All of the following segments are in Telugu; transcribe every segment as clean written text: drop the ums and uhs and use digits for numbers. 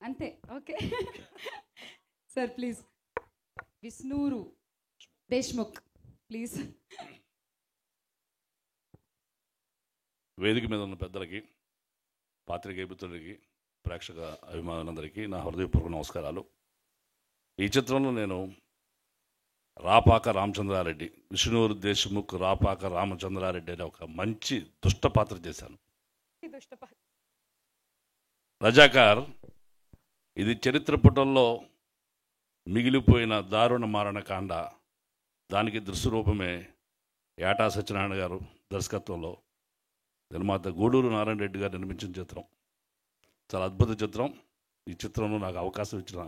అంతే okay sir please. Visnur Deshmukh please. వేదిక మీద ఉన్న పెద్దలకి, పాత్రికేయ మిత్రులకి, ప్రేక్షక అభిమానులందరికీ నా హృదయపూర్వక నమస్కారాలు. ఈ చిత్రంలో నేను రాపాక రామచంద్రారెడ్డి, విష్ణూరు దేశ్ముఖ్ రాపాక రామచంద్రారెడ్డి అనే ఒక మంచి దుష్ట పాత్ర చేశాను. రజాకార్ ఇది చరిత్ర పుటల్లో మిగిలిపోయిన దారుణ మారణకాండ. దానికి దృశ్యరూపమే ఏటా సత్యనారాయణ గారు దర్శకత్వంలో నిర్మాత గూడూరు నారాయణ రెడ్డి గారు నిర్మించిన చిత్రం. చాలా అద్భుత చిత్రం. ఈ చిత్రంలో నాకు అవకాశం ఇచ్చిన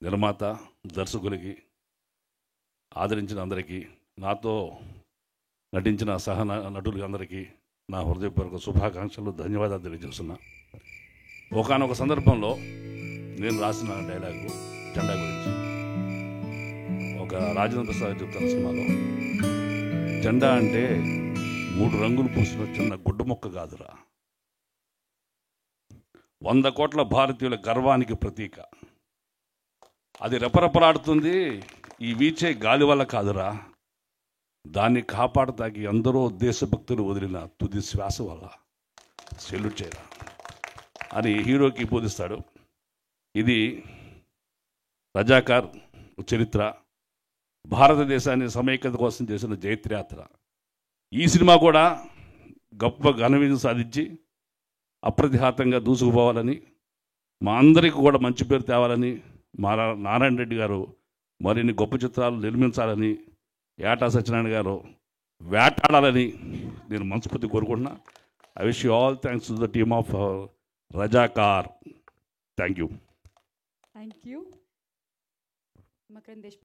నిర్మాత, దర్శకులకి, ఆదరించిన అందరికీ, నాతో నటించిన నటులకి అందరికీ నా హృదయపూర్వక శుభాకాంక్షలు, ధన్యవాదాలు తెలియజేస్తున్నా. ఒకానొక సందర్భంలో నేను రాసిన డైలాగు జెండా గురించి. ఒక రాజేంద్ర ప్రసాద్ చెప్తాను సినిమాలో, జెండా అంటే 3 రంగులు పూసిన చిన్న గుడ్డ మొక్క కాదురా, 100 కోట్ల భారతీయుల గర్వానికి ప్రతీక. అది రెపరెపలాడుతుంది ఈ వీచే గాలి వల్ల కాదురా, దాన్ని కాపాడతాకి ఎందరో దేశభక్తులు వదిలిన తుది శ్వాస వల్ల. సెల్యూట్ చేయరా అని హీరోకి బోధిస్తాడు. ఇది రజాకార్ చరిత్ర, భారతదేశాన్ని సమైక్యత కోసం చేసిన జైత్రయాత్ర. ఈ సినిమా కూడా గొప్ప ఘన విజయం సాధించి అప్రతిహాతంగా దూసుకుపోవాలని, మా అందరికీ కూడా మంచి పేరు తేవాలని, మా నారాయణ రెడ్డి గారు మరిన్ని గొప్ప చిత్రాలు నిర్మించాలని, ఏటా సత్యనారాయణ గారు వేటాడాలని నేను మనస్ఫూర్తి కోరుకుంటున్నా. I wish you all thanks to the team of Razakar. Thank you. Thank you. Makarand Desh